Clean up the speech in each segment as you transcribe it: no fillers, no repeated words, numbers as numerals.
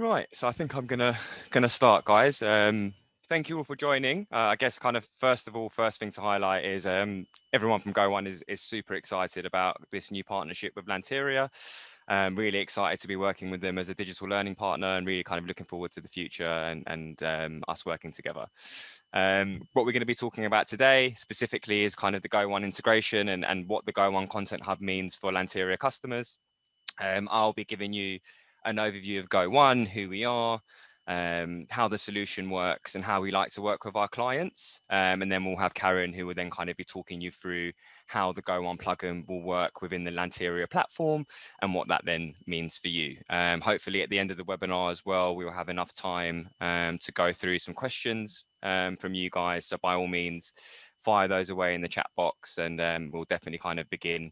Right, so I think I'm gonna start, guys. Thank you all for joining. I guess kind of first of all, first thing to highlight is everyone from Go1 is super excited about this new partnership with Lanteria. Really excited to be working with them as a digital learning partner, and really kind of looking forward to the future and us working together. What we're going to be talking about today specifically is kind of the Go1 integration and what the Go1 Content Hub means for Lanteria customers. I'll be giving you an overview of Go1, who we are, how the solution works and how we like to work with our clients. And then we'll have Karen, who will then kind of be talking you through how the Go1 plugin will work within the Lanteria platform and what that then means for you. Hopefully at the end of the webinar as well, we will have enough time to go through some questions from you guys. So by all means, fire those away in the chat box, and we'll definitely kind of begin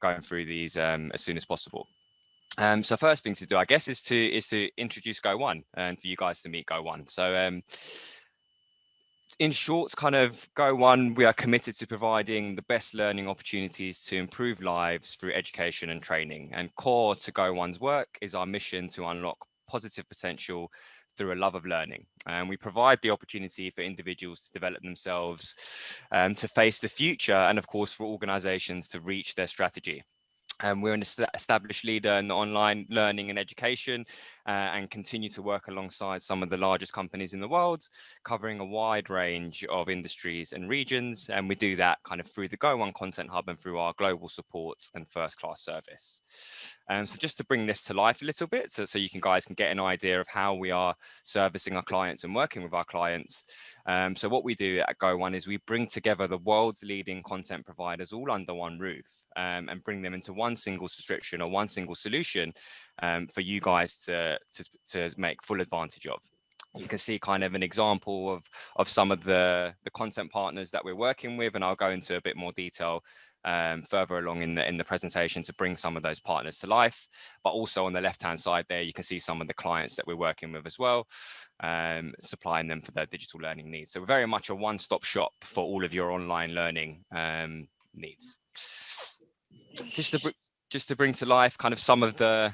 going through these as soon as possible. So first thing to do, I guess, is to introduce Go1 and for you guys to meet Go1. So in short, kind of Go1, we are committed to providing the best learning opportunities to improve lives through education and training. And core to Go1's work is our mission to unlock positive potential through a love of learning. And we provide the opportunity for individuals to develop themselves, to face the future, and of course for organizations to reach their strategy. We're an established leader in the online learning and education, and continue to work alongside some of the largest companies in the world, covering a wide range of industries and regions. And we do that kind of through the Go1 Content Hub and through our global support and first-class service. So just to bring this to life a little bit, so you guys can get an idea of how we are servicing our clients and working with our clients. So what we do at Go1 is we bring together the world's leading content providers all under one roof, and bring them into one single subscription or one single solution for you guys to make full advantage of. You can see kind of an example of some of the content partners that we're working with, and I'll go into a bit more detail further along in the presentation to bring some of those partners to life. But also on the left hand side there, you can see some of the clients that we're working with as well, supplying them for their digital learning needs. So we're very much a one-stop shop for all of your online learning needs. Just to bring to life kind of some of the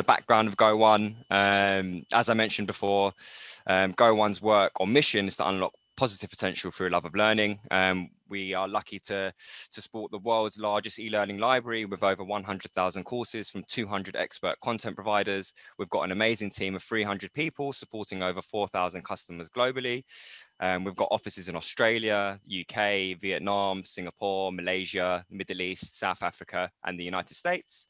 background of Go1. As I mentioned before, Go1's work or mission is to unlock positive potential through a love of learning. We are lucky to support the world's largest e-learning library with over 100,000 courses from 200 expert content providers. We've got an amazing team of 300 people supporting over 4,000 customers globally. We've got offices in Australia, UK, Vietnam, Singapore, Malaysia, Middle East, South Africa, and the United States.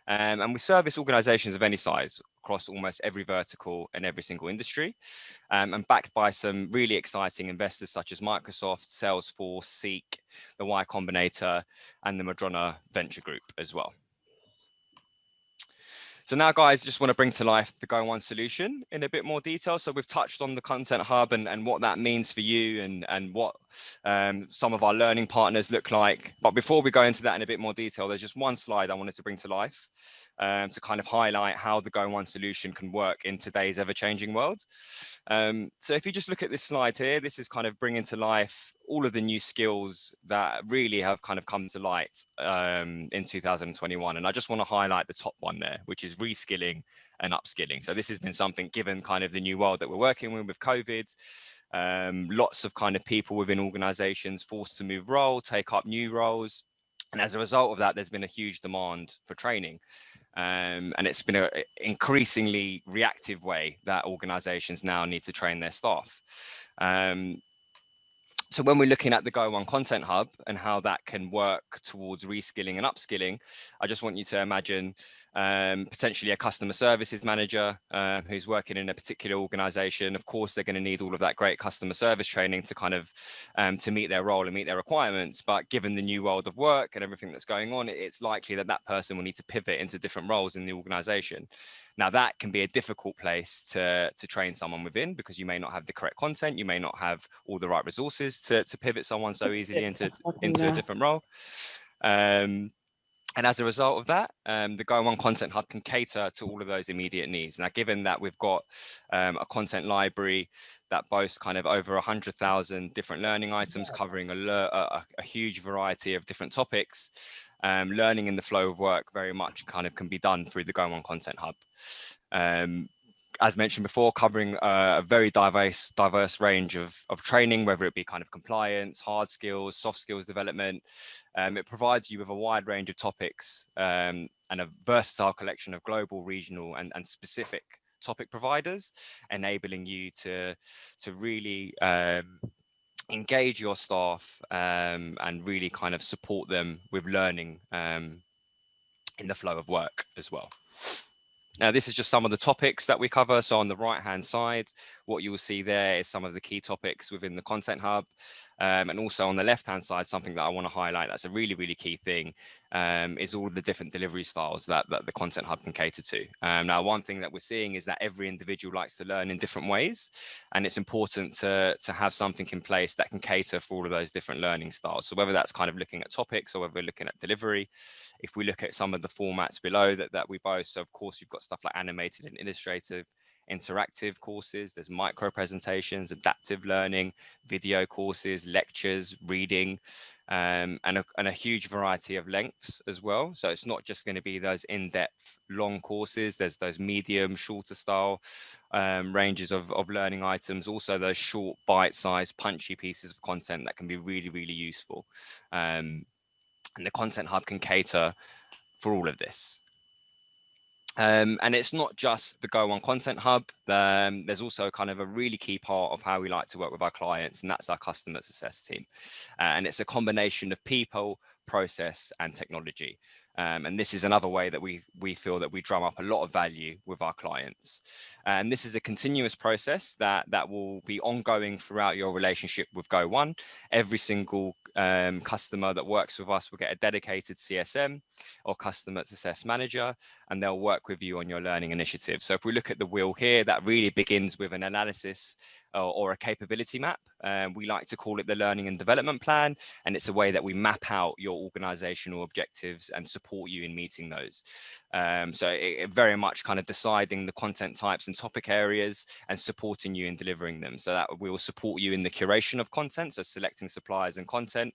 And we service organizations of any size across almost every vertical and every single industry, and backed by some really exciting investors such as Microsoft, Salesforce, Seek, the Y Combinator, and the Madrona Venture Group as well. So now, guys, just want to bring to life the Go1 solution in a bit more detail. So we've touched on the Content Hub and what that means for you and what some of our learning partners look like. But before we go into that in a bit more detail, there's just one slide I wanted to bring to life to kind of highlight how the Go1 solution can work in today's ever-changing world. So if you just look at this slide here, this is kind of bringing to life all of the new skills that really have kind of come to light in 2021. And I just want to highlight the top one there, which is reskilling and upskilling. So this has been something, given kind of the new world that we're working with COVID, lots of kind of people within organizations forced to move role, take up new roles. And as a result of that, there's been a huge demand for training. And it's been an increasingly reactive way that organizations now need to train their staff. So when we're looking at the Go1 Content Hub and how that can work towards reskilling and upskilling, I just want you to imagine potentially a customer services manager who's working in a particular organization. Of course, they're going to need all of that great customer service training to kind of to meet their role and meet their requirements. But given the new world of work and everything that's going on, it's likely that that person will need to pivot into different roles in the organization. Now, that can be a difficult place to train someone within, because you may not have the correct content, you may not have all the right resources to pivot someone so easily into a different role. And as a result of that, the Go1 Content Hub can cater to all of those immediate needs. Now, given that we've got a content library that boasts kind of over 100,000 different learning items covering a huge variety of different topics, learning in the flow of work very much kind of can be done through the Go1 Content Hub. as mentioned before, covering a very diverse range of training, whether it be kind of compliance, hard skills, soft skills development. It provides you with a wide range of topics and a versatile collection of global, regional, and specific topic providers, enabling you to really engage your staff and really kind of support them with learning in the flow of work as well. Now, this is just some of the topics that we cover. So on the right-hand side, what you will see there is some of the key topics within the Content Hub. And also on the left-hand side, something that I want to highlight that's a really, really key thing is all of the different delivery styles that the Content Hub can cater to. Now, one thing that we're seeing is that every individual likes to learn in different ways. And it's important to have something in place that can cater for all of those different learning styles. So whether that's kind of looking at topics or whether we're looking at delivery, if we look at some of the formats below that we boast, so of course you've got stuff like animated and illustrative, interactive courses, there's micro presentations, adaptive learning, video courses, lectures, reading, and a huge variety of lengths as well. So it's not just going to be those in-depth long courses, there's those medium, shorter style ranges of learning items, also those short, bite-sized, punchy pieces of content that can be really, really useful. And the Content Hub can cater for all of this. And it's not just the Go1 Content Hub. There's also kind of a really key part of how we like to work with our clients, and that's our customer success team. And it's a combination of people, process, and technology. And this is another way that we feel that we drum up a lot of value with our clients. And this is a continuous process that will be ongoing throughout your relationship with Go1. Every single customer that works with us will get a dedicated CSM or customer success manager, and they'll work with you on your learning initiative. So if we look at the wheel here, that really begins with an analysis or a capability map. We like to call it the learning and development plan, and it's a way that we map out your organizational objectives and support you in meeting those. So it very much kind of deciding the content types and topic areas and supporting you in delivering them. So that we will support you in the curation of content, so selecting suppliers and content,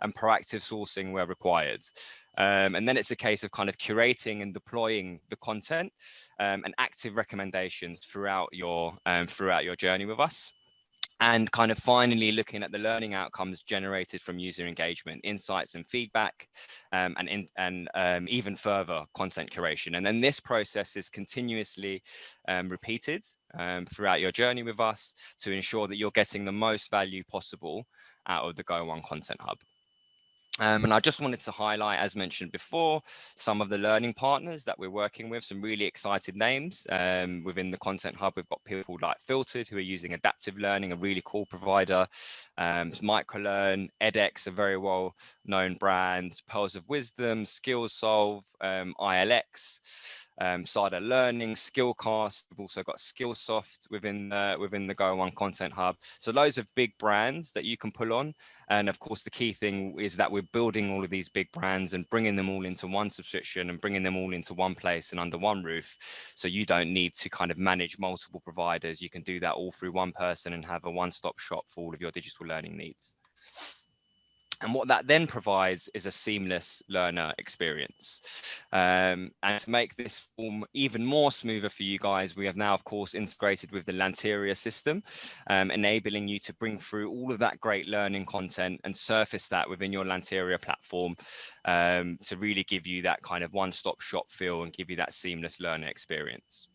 and proactive sourcing where required. And then it's a case of kind of curating and deploying the content and active recommendations throughout your journey with us. And kind of finally looking at the learning outcomes generated from user engagement, insights and feedback, and even further content curation. And then this process is continuously repeated throughout your journey with us to ensure that you're getting the most value possible out of the Go1 Content Hub. And I just wanted to highlight, as mentioned before, some of the learning partners that we're working with, some really excited names within the Content Hub. We've got people like Filtered, who are using adaptive learning, a really cool provider. Microlearn, edX, a very well-known brand, Pearls of Wisdom, SkillSolve, ILX, Cider Learning, Skillcast. We've also got Skillsoft within the Go1 Content Hub. So loads of big brands that you can pull on. And of course, the key thing is that we're building all of these big brands and bringing them all into one subscription and bringing them all into one place and under one roof. So you don't need to kind of manage multiple providers. You can do that all through one person and have a one-stop shop for all of your digital learning needs. And what that then provides is a seamless learner experience. And to make this form even more smoother for you guys, we have now, of course, integrated with the Lanteria system, enabling you to bring through all of that great learning content and surface that within your Lanteria platform to really give you that kind of one-stop shop feel and give you that seamless learner experience.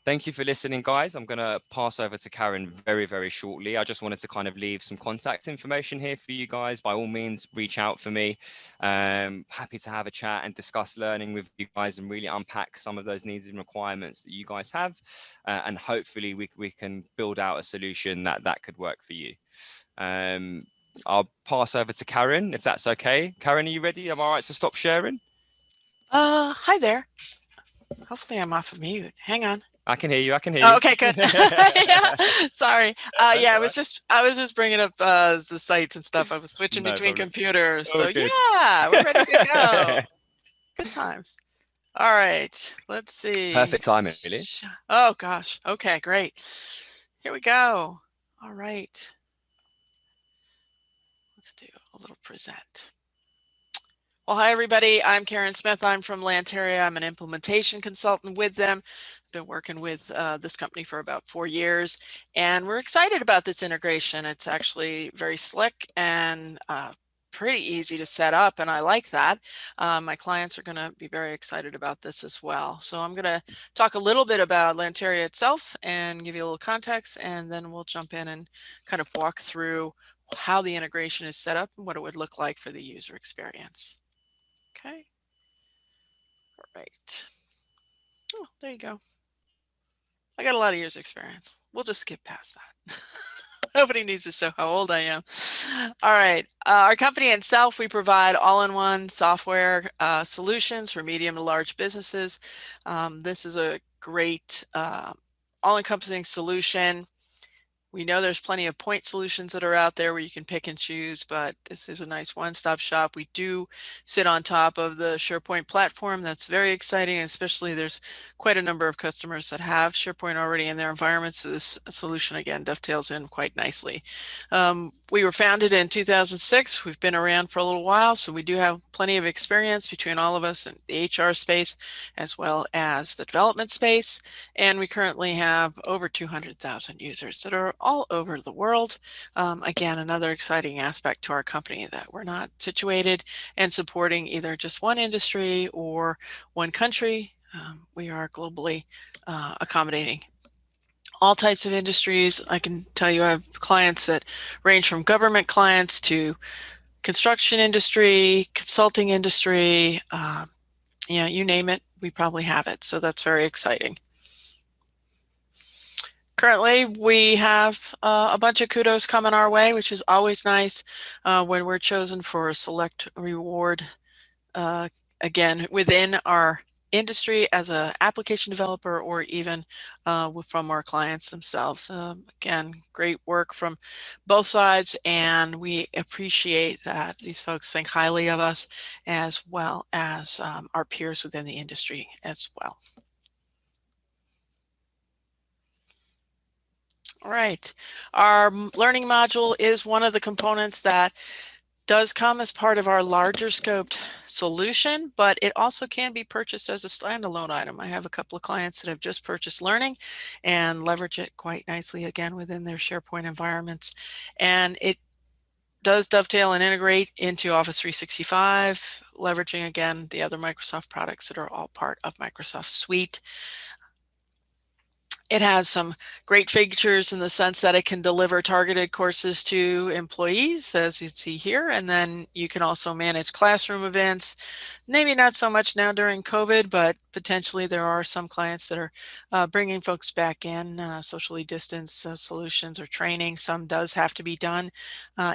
Thank you for listening, guys. I'm going to pass over to Karen very, very shortly. I just wanted to kind of leave some contact information here for you guys. By all means, reach out for me. Happy to have a chat and discuss learning with you guys and really unpack some of those needs and requirements that you guys have. And hopefully we can build out a solution that could work for you. I'll pass over to Karen, if that's okay. Karen, are you ready? Am I all right to stop sharing? Hi there. Hopefully I'm off of mute. Hang on. I can hear you. I can hear you. Okay, good. Yeah, sorry. Yeah, I was just bringing up the sites and stuff. I was switching between computers. So yeah, we're ready to go. Good times. All right, let's see. Perfect timing, really. Oh gosh. Okay, great. Here we go. All right. Let's do a little present. Well, hi, everybody. I'm Karen Smith. I'm from Lanteria. I'm an implementation consultant with them. been working with this company for about 4 years, and we're excited about this integration. It's actually very slick and pretty easy to set up, and I like that. My clients are going to be very excited about this as well. So I'm going to talk a little bit about Lanteria itself and give you a little context, and then we'll jump in and kind of walk through how the integration is set up and what it would look like for the user experience. Okay. All right. Oh, there you go. I got a lot of years experience. We'll just skip past that. Nobody needs to show how old I am. All right. Our company itself, we provide all-in-one software solutions for medium to large businesses. This is a great all-encompassing solution. We know there's plenty of point solutions that are out there where you can pick and choose, but this is a nice one-stop shop. We do sit on top of the SharePoint platform. That's very exciting, especially there's quite a number of customers that have SharePoint already in their environments. So this solution, again, dovetails in quite nicely. We were founded in 2006. We've been around for a little while, so we do have plenty of experience between all of us in the HR space as well as the development space. And we currently have over 200,000 users that are all over the world. Again, another exciting aspect to our company that we're not situated and supporting either just one industry or one country. We are globally accommodating all types of industries. I can tell you I have clients that range from government clients to construction industry, consulting industry, you name it, we probably have it. So that's very exciting. Currently, we have a bunch of kudos coming our way, which is always nice when we're chosen for a select reward, again, within our industry as an application developer or even from our clients themselves. Again, great work from both sides, and we appreciate that these folks think highly of us as well as our peers within the industry as well. All right, our learning module is one of the components that does come as part of our larger scoped solution, but it also can be purchased as a standalone item. I have a couple of clients that have just purchased learning and leverage it quite nicely again within their SharePoint environments. And it does dovetail and integrate into Office 365, leveraging again the other Microsoft products that are all part of Microsoft Suite. It has some great features in the sense that it can deliver targeted courses to employees, as you see here, and then you can also manage classroom events. Maybe not so much now during COVID, but potentially there are some clients that are bringing folks back in, socially distanced solutions or training. Some does have to be done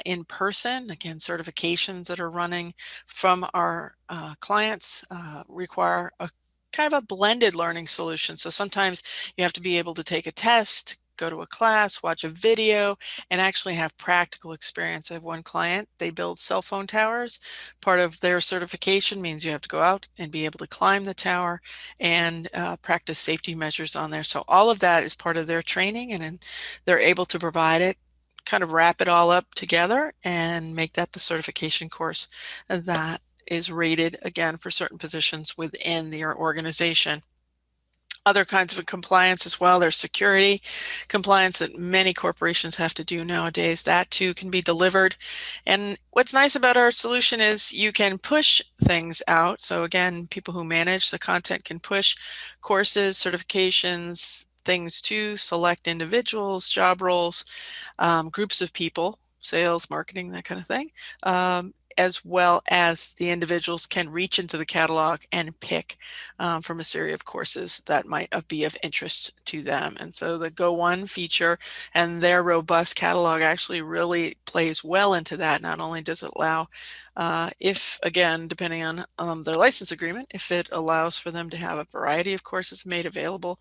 in person. Again, certifications that are running from our clients require a kind of a blended learning solution. So sometimes you have to be able to take a test, go to a class, watch a video, and actually have practical experience. I have one client, they build cell phone towers. Part of their certification means you have to go out and be able to climb the tower and practice safety measures on there. So all of that is part of their training, and they're able to provide it, kind of wrap it all up together and make that the certification course that is rated again for certain positions within your organization. Other kinds of compliance as well. There's security compliance that many corporations have to do nowadays. That too can be delivered. And what's nice about our solution is you can push things out. So again, people who manage the content can push courses, certifications, things to select individuals, job roles, groups of people, sales, marketing, that kind of thing. As well as the individuals can reach into the catalog and pick from a series of courses that might be of interest to them. And so the Go1 feature and their robust catalog actually really plays well into that. Not only does it allow, if again, depending on their license agreement, if it allows for them to have a variety of courses made available,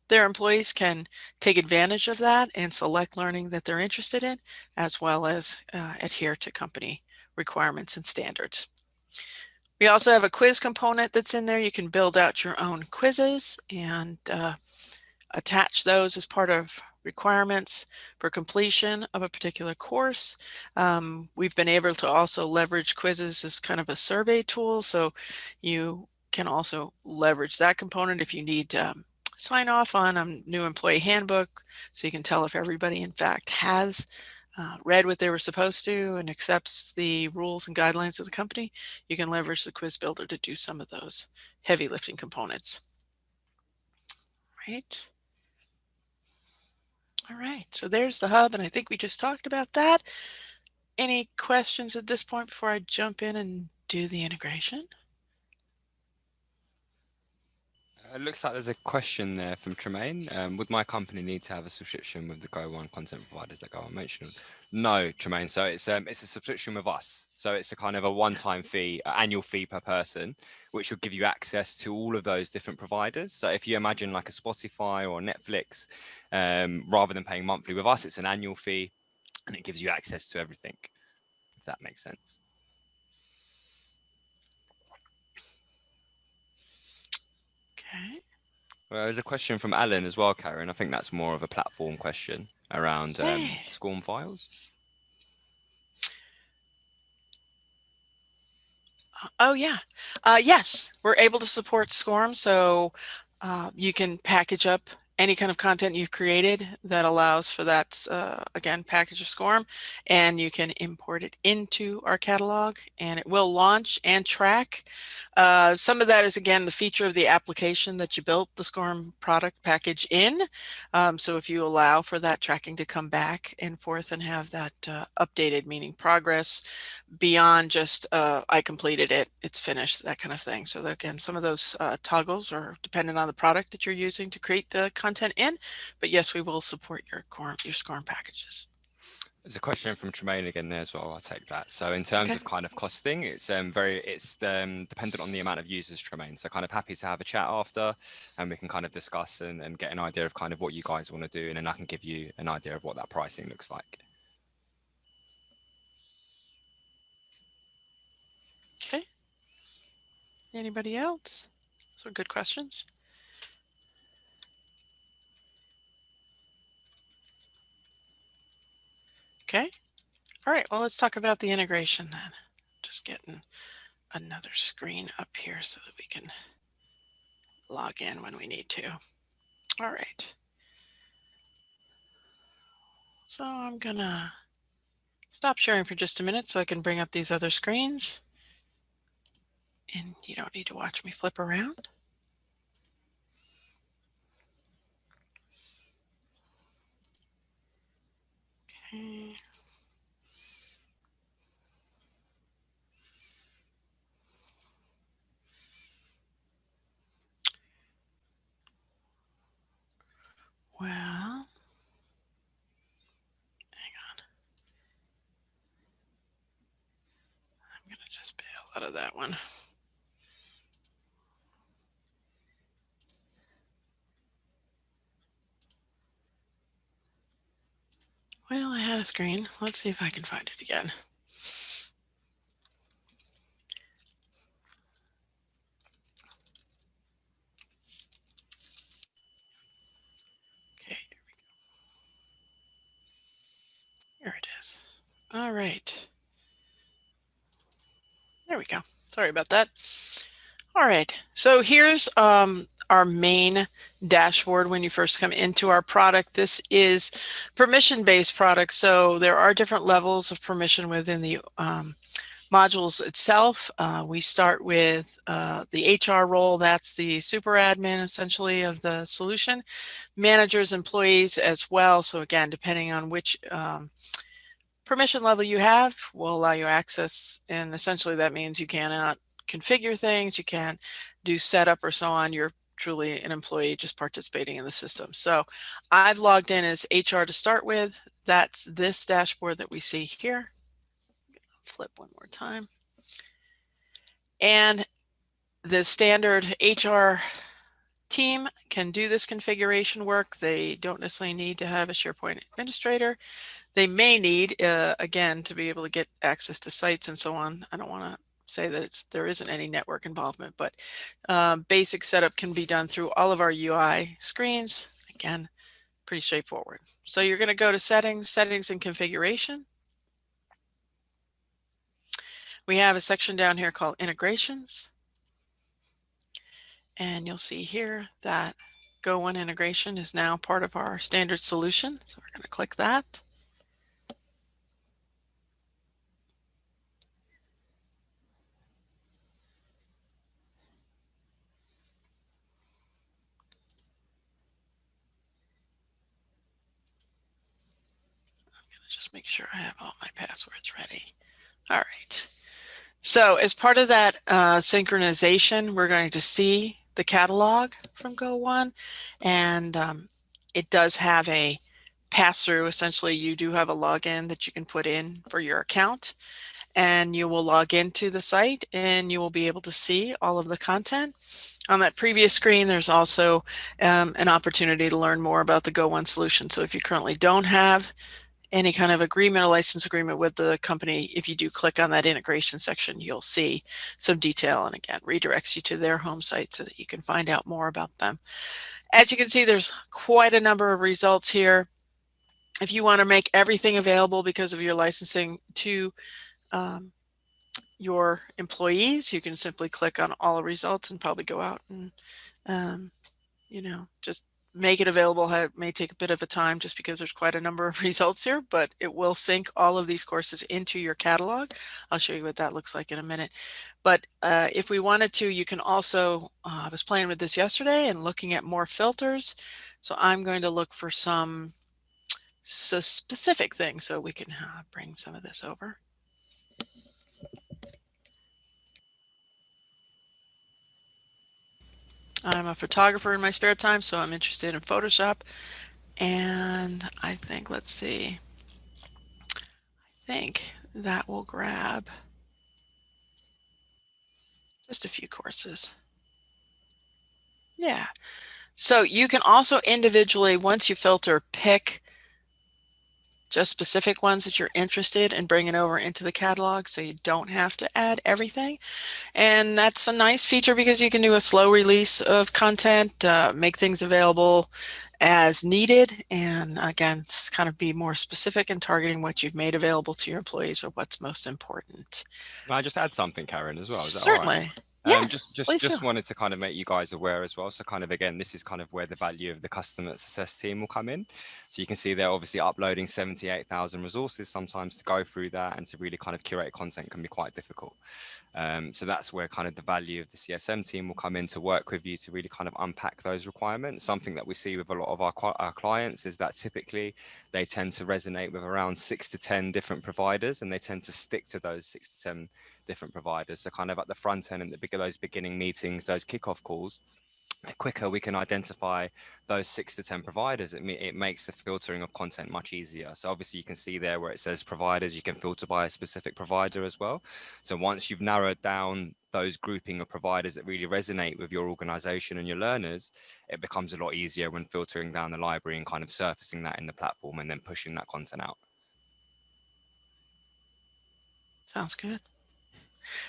their employees can take advantage of that and select learning that they're interested in, as well as adhere to company requirements and standards. We also have a quiz component that's in there. You can build out your own quizzes and attach those as part of requirements for completion of a particular course. We've been able to also leverage quizzes as kind of a survey tool. So you can also leverage that component if you need to sign off on a new employee handbook, so you can tell if everybody in fact has read what they were supposed to and accepts the rules and guidelines of the company. You can leverage the quiz builder to do some of those heavy lifting components. Right. All right, so there's the hub, and I think we just talked about that. Any questions at this point before I jump in and do the integration? It looks like there's a question there from Tremaine. Would my company need to have a subscription with the Go1 content providers that Go1 mentioned? No, Tremaine. So it's a subscription with us. So it's a kind of a one-time fee, annual fee per person, which will give you access to all of those different providers. So if you imagine like a Spotify or Netflix, rather than paying monthly with us, it's an annual fee, and it gives you access to everything. If that makes sense. Okay. Well, there's a question from Alan as well, Karen. I think that's more of a platform question around SCORM files. Oh yeah, yes, we're able to support SCORM, so you can package up any kind of content you've created that allows for that, again, package of SCORM, and you can import it into our catalog, and it will launch and track. Some of that is, again, the feature of the application that you built the SCORM product package in. So if you allow for that tracking to come back and forth and have that updated, meaning progress beyond just I completed it, it's finished, that kind of thing. So again, some of those toggles are dependent on the product that you're using to create the content in, but yes, we will support your SCORM packages. There's a question from Tremaine again there as well. I'll take that. So in terms of kind of costing, it's dependent on the amount of users, Tremaine. So kind of happy to have a chat after, and we can kind of discuss and get an idea of kind of what you guys want to do, and then I can give you an idea of what that pricing looks like. Okay. Anybody else? Those are good questions. Okay. All right, well, let's talk about the integration then. Just getting another screen up here so that we can log in when we need to. All right. So I'm gonna stop sharing for just a minute so I can bring up these other screens. And you don't need to watch me flip around. Okay. Well, hang on. I'm going to just bail out of that one. Well, I had a screen. Let's see if I can find it again. Okay, here we go. Here it is. All right. There we go. Sorry about that. All right, so here's our main dashboard when you first come into our product. This is permission-based product, so there are different levels of permission within the modules itself. We start with the HR role. That's the super admin, essentially, of the solution. Managers, employees as well. So again, depending on which permission level you have, will allow you access, and essentially that means you cannot configure things, you can't do setup or so on. You're truly an employee just participating in the system. So I've logged in as HR to start with. That's this dashboard that we see here. Flip one more time. And the standard HR team can do this configuration work. They don't necessarily need to have a SharePoint administrator. They may need, again, to be able to get access to sites and so on. I don't want to say that there isn't any network involvement, but basic setup can be done through all of our UI screens. Again, pretty straightforward. So you're going to go to settings and configuration. We have a section down here called integrations. And you'll see here that Go1 integration is now part of our standard solution. So we're going to click that. I'm going to just make sure I have all my passwords ready. All right. So as part of that synchronization, we're going to see the catalog from Go1, and it does have a pass-through. Essentially, you do have a login that you can put in for your account, and you will log into the site and you will be able to see all of the content. On that previous screen, there's also an opportunity to learn more about the Go1 solution. So if you currently don't have any kind of agreement or license agreement with the company, if you do click on that integration section, you'll see some detail, and again, redirects you to their home site so that you can find out more about them. As you can see, there's quite a number of results here. If you want to make everything available because of your licensing to your employees, you can simply click on all results and probably go out and just make it available. It may take a bit of a time just because there's quite a number of results here, but it will sync all of these courses into your catalog. I'll show you what that looks like in a minute. But if we wanted to, you can also, I was playing with this yesterday and looking at more filters. So I'm going to look for some specific things so we can bring some of this over. I'm a photographer in my spare time, so I'm interested in Photoshop. And I think, let's see, I think that will grab just a few courses. Yeah. So you can also individually, once you filter, pick just specific ones that you're interested in bringing over into the catalog, so you don't have to add everything. And that's a nice feature because you can do a slow release of content, make things available as needed, and again, kind of be more specific in targeting what you've made available to your employees or what's most important. Can I just add something, Karen, as well? Is that all right? Certainly. Yes, please do. Just wanted to kind of make you guys aware as well. So kind of, again, this is kind of where the value of the customer success team will come in. So you can see they're obviously uploading 78,000 resources. Sometimes to go through that and to really kind of curate content can be quite difficult. So that's where kind of the value of the CSM team will come in to work with you to really kind of unpack those requirements. Something that we see with a lot of our clients is that typically they tend to resonate with around 6 to 10 different providers, and they tend to stick to those 6 to 10 different providers. So kind of at the front end and those beginning meetings, those kickoff calls, the quicker we can identify those 6 to 10 providers, it makes the filtering of content much easier. So obviously you can see there where it says providers, you can filter by a specific provider as well. So once you've narrowed down those grouping of providers that really resonate with your organization and your learners, it becomes a lot easier when filtering down the library and kind of surfacing that in the platform and then pushing that content out. Sounds good.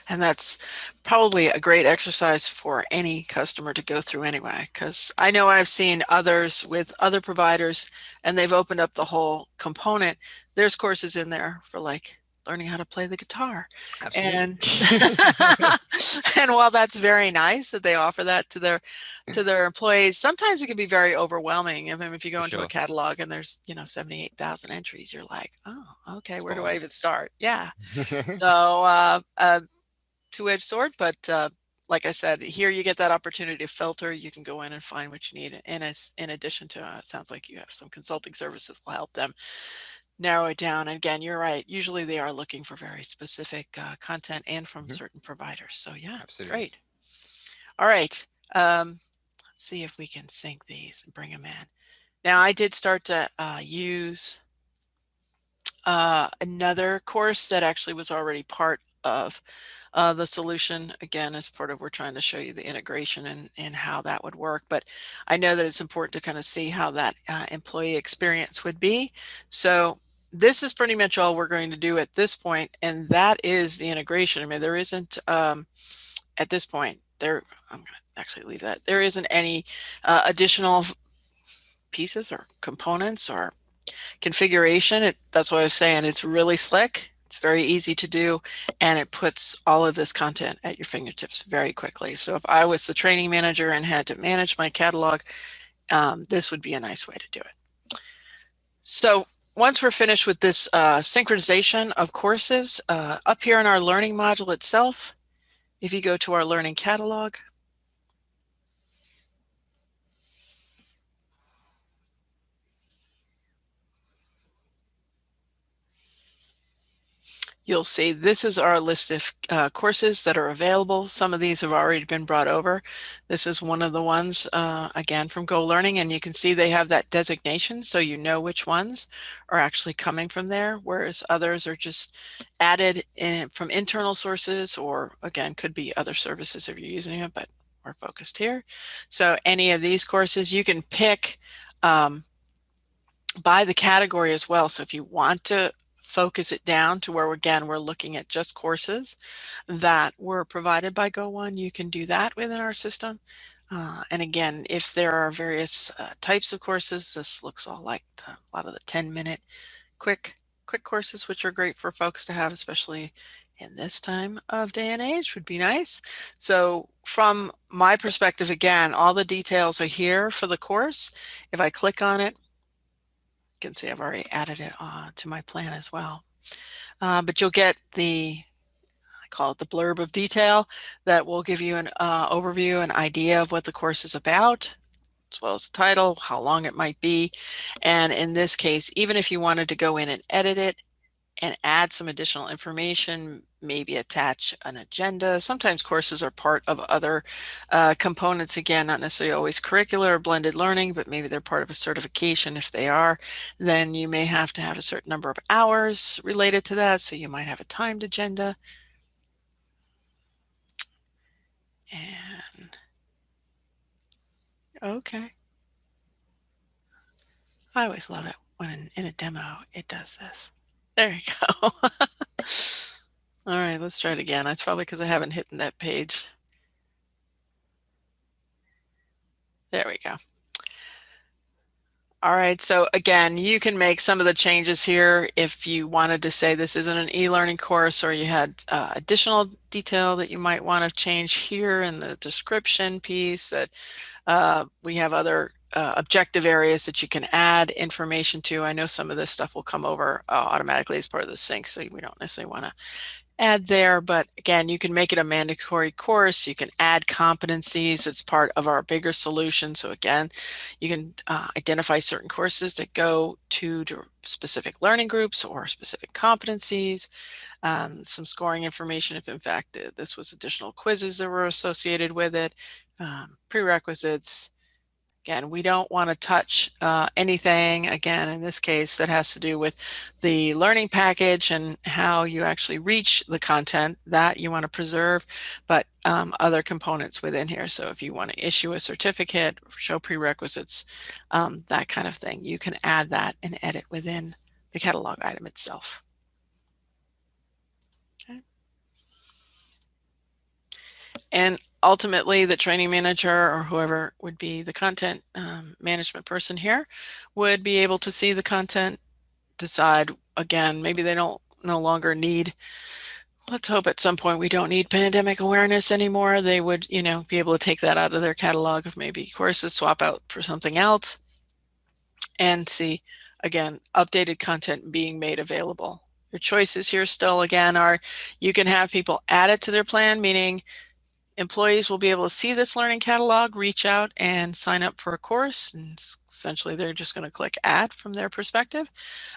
And that's probably a great exercise for any customer to go through anyway, because I know I've seen others with other providers and they've opened up the whole component. There's courses in there for like learning how to play the guitar. Absolutely. And and while that's very nice that they offer that to their employees, sometimes it can be very overwhelming. I mean, if you go into a catalog and there's 78,000 entries, you're like, oh, okay, where do I even start? Yeah. So two-edged sword, but like I said, here you get that opportunity to filter. You can go in and find what you need. And in addition to, it sounds like you have some consulting services will help them narrow it down. And again, you're right. Usually they are looking for very specific content and from certain providers. So yeah, absolutely. Great. All right. Let's see if we can sync these and bring them in. Now I did start to use another course that actually was already part of the solution. Again, as part of, we're trying to show you the integration and how that would work. But I know that it's important to kind of see how that employee experience would be. So this is pretty much all we're going to do at this point, and that is the integration. I mean, there isn't, at this point, I'm going to actually leave that. There isn't any additional pieces or components or configuration. That's what I was saying. It's really slick. It's very easy to do, and it puts all of this content at your fingertips very quickly. So if I was the training manager and had to manage my catalog, this would be a nice way to do it. So once we're finished with this synchronization of courses, up here in our learning module itself, if you go to our learning catalog, you'll see this is our list of courses that are available. Some of these have already been brought over. This is one of the ones, again, from Go Learning, and you can see they have that designation, so you know which ones are actually coming from there, whereas others are just added from internal sources, or again, could be other services if you're using it, but we're focused here. So any of these courses, you can pick by the category as well. So if you want to focus it down to where, again, we're looking at just courses that were provided by Go1, you can do that within our system. And again, if there are various types of courses, this looks all like a lot of the 10-minute quick courses, which are great for folks to have, especially in this time of day and age, would be nice. So from my perspective, again, all the details are here for the course. If I click on it, you can see I've already added it to my plan as well. But you'll get I call it the blurb of detail, that will give you an overview, an idea of what the course is about, as well as the title, how long it might be. And in this case, even if you wanted to go in and edit it and add some additional information, maybe attach an agenda. Sometimes courses are part of other components, again, not necessarily always curricular or blended learning, but maybe they're part of a certification. If they are, then you may have to have a certain number of hours related to that, so you might have a timed agenda. And okay, I always love it when in a demo it does this. There you go. All right, let's try it again. That's probably because I haven't hit that page. There we go. All right, so again, you can make some of the changes here if you wanted to say this isn't an e-learning course, or you had additional detail that you might want to change here in the description piece, that we have other objective areas that you can add information to. I know some of this stuff will come over automatically as part of the sync, so we don't necessarily want to add there, but again, you can make it a mandatory course. You can add competencies. It's part of our bigger solution. So again, you can identify certain courses that go to specific learning groups or specific competencies, some scoring information if in fact this was additional quizzes that were associated with it, prerequisites. Again, we don't want to touch anything, again, in this case, that has to do with the learning package and how you actually reach the content that you want to preserve, but other components within here. So if you want to issue a certificate, show prerequisites, that kind of thing, you can add that and edit within the catalog item itself. Okay. And ultimately, the training manager or whoever would be the content management person here would be able to see the content, decide, again, maybe they don't no longer need, let's hope at some point we don't need pandemic awareness anymore. They would, be able to take that out of their catalog of maybe courses, swap out for something else, and see, again, updated content being made available. Your choices here still, again, are you can have people add it to their plan, meaning employees will be able to see this learning catalog, reach out and sign up for a course, and essentially they're just going to click add from their perspective.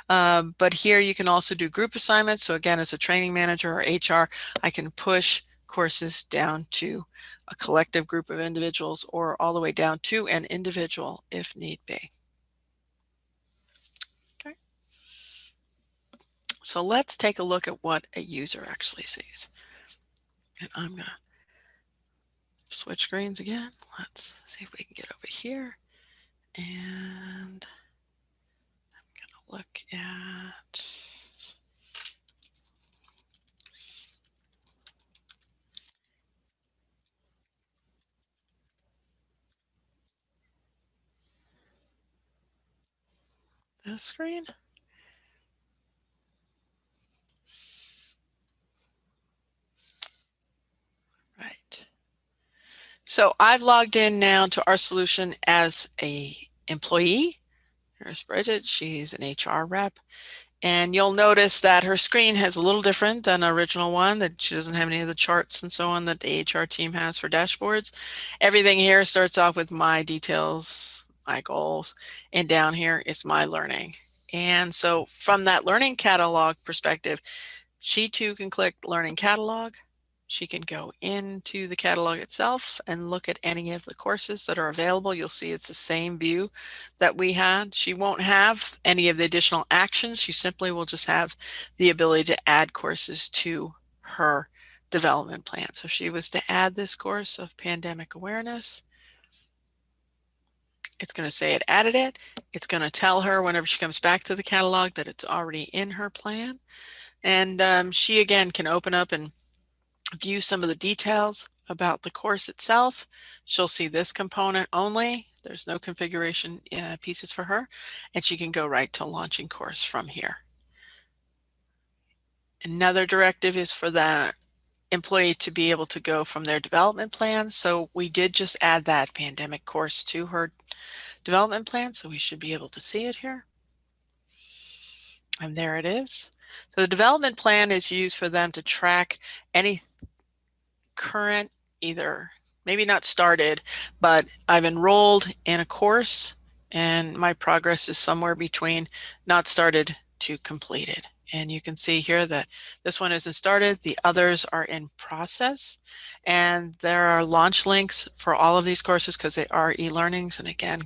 But here you can also do group assignments. So again, as a training manager or HR, I can push courses down to a collective group of individuals or all the way down to an individual if need be. Okay. So let's take a look at what a user actually sees. And I'm going to switch screens again. Let's see if we can get over here. And I'm going to look at this screen. So I've logged in now to our solution as a employee. Here's Bridget. She's an HR rep. And you'll notice that her screen has a little different than the original one, that she doesn't have any of the charts and so on that the HR team has for dashboards. Everything here starts off with my details, my goals, and down here is my learning. And so from that learning catalog perspective, she too can click Learning Catalog. She can go into the catalog itself and look at any of the courses that are available. You'll see it's the same view that we had. She won't have any of the additional actions. She simply will just have the ability to add courses to her development plan. So if she was to add this course of pandemic awareness, it's going to say it added it. It's going to tell her whenever she comes back to the catalog that it's already in her plan. And she again can open up and view some of the details about the course itself. She'll see this component only. There's no configuration pieces for her, and she can go right to launching course from here. Another directive is for the employee to be able to go from their development plan. So we did just add that pandemic course to her development plan, so we should be able to see it here. And there it is. So the development plan is used for them to track any current, either maybe not started, but I've enrolled in a course and my progress is somewhere between not started to completed. And you can see here that this one isn't started, the others are in process. And there are launch links for all of these courses because they are e-learnings and again,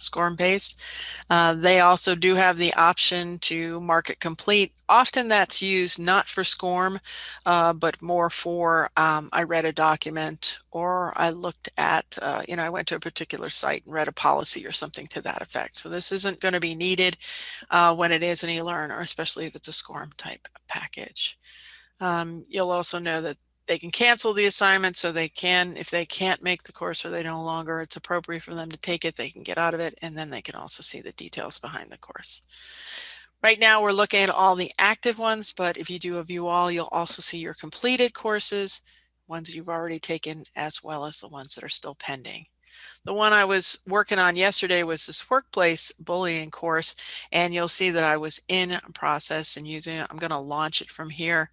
SCORM based. They also do have the option to mark it complete. Often that's used not for SCORM, but more for I read a document or I looked at, I went to a particular site and read a policy or something to that effect. So this isn't going to be needed when it is an e-learn, or especially if it's a SCORM type package. You'll also know that they can cancel the assignment, so they can, if they can't make the course or they no longer it's appropriate for them to take it, they can get out of it, and then they can also see the details behind the course. Right now we're looking at all the active ones, but if you do a view all, you'll also see your completed courses, ones you've already taken, as well as the ones that are still pending. The one I was working on yesterday was this workplace bullying course, and you'll see that I was in process and using it. I'm going to launch it from here,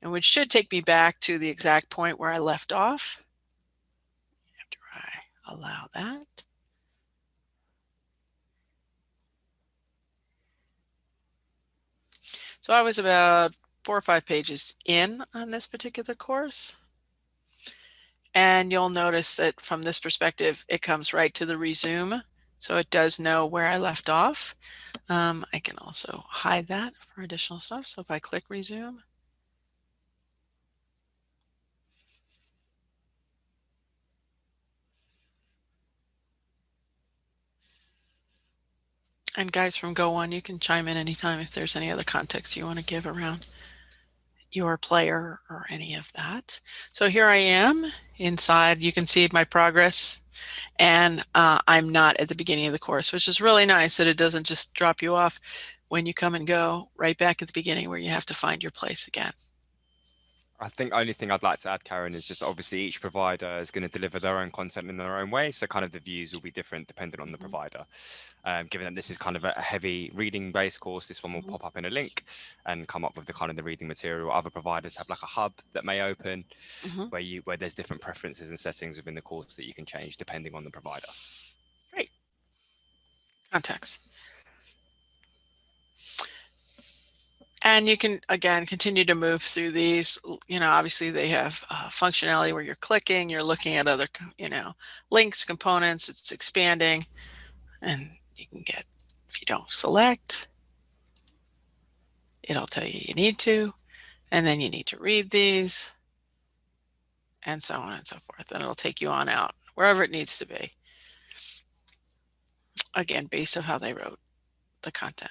and which should take me back to the exact point where I left off. After I allow that. So I was about 4 or 5 pages in on this particular course. And you'll notice that from this perspective, it comes right to the resume. So it does know where I left off. I can also hide that for additional stuff. So if I click resume, and guys from Go1, you can chime in anytime if there's any other context you want to give around your player or any of that. So here I am inside. You can see my progress, and I'm not at the beginning of the course, which is really nice that it doesn't just drop you off when you come and go right back at the beginning where you have to find your place again. I think only thing I'd like to add, Karen, is just obviously each provider is going to deliver their own content in their own way. So kind of the views will be different depending on the provider. Given that this is kind of a heavy reading based course, this one will pop up in a link and come up with the kind of the reading material. Other providers have like a hub that may open where there's different preferences and settings within the course that you can change depending on the provider. Great. Context. And you can, again, continue to move through these. Obviously they have functionality where you're clicking, you're looking at other, links, components, it's expanding, and you can get, if you don't select, it'll tell you you need to, and then you need to read these, and so on and so forth. And it'll take you on out, wherever it needs to be. Again, based on how they wrote the content.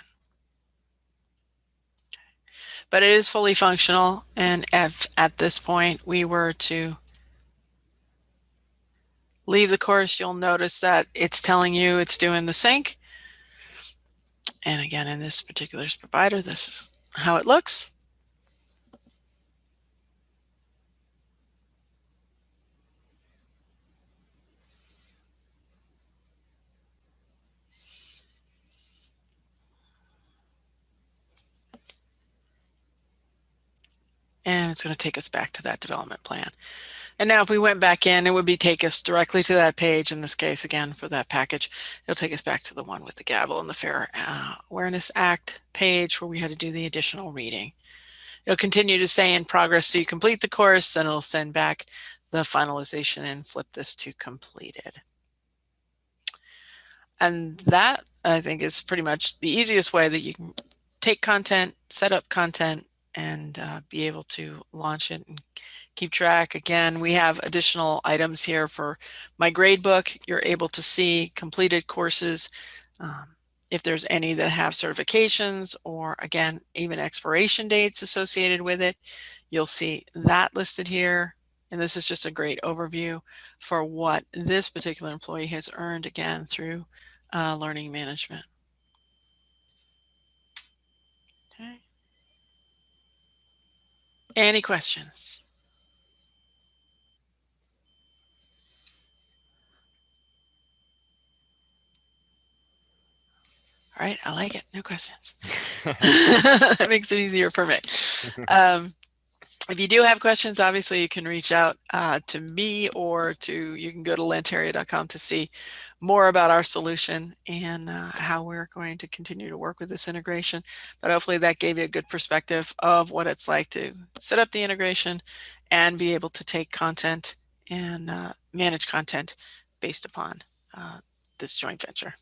But it is fully functional, and if at this point we were to leave the course, you'll notice that it's telling you it's doing the sync. And again, in this particular provider, this is how it looks. and it's going to take us back to that development plan. And now if we went back in, it would take us directly to that page. In this case, again, for that package, it'll take us back to the one with the gavel and the Fair Awareness Act page where we had to do the additional reading. It'll continue to say in progress, so you complete the course, and it'll send back the finalization and flip this to completed. And that, I think, is pretty much the easiest way that you can take content, set up content, and be able to launch it and keep track. Again, we have additional items here for my gradebook. You're able to see completed courses, if there's any that have certifications or, again, even expiration dates associated with it. You'll see that listed here. And this is just a great overview for what this particular employee has earned, again, through learning management. Okay. Any questions? All right, I like it. No questions. That makes it easier for me. If you do have questions, obviously you can reach out to me, or you can go to lanteria.com to see more about our solution and how we're going to continue to work with this integration. But hopefully that gave you a good perspective of what it's like to set up the integration and be able to take content and manage content based upon this joint venture.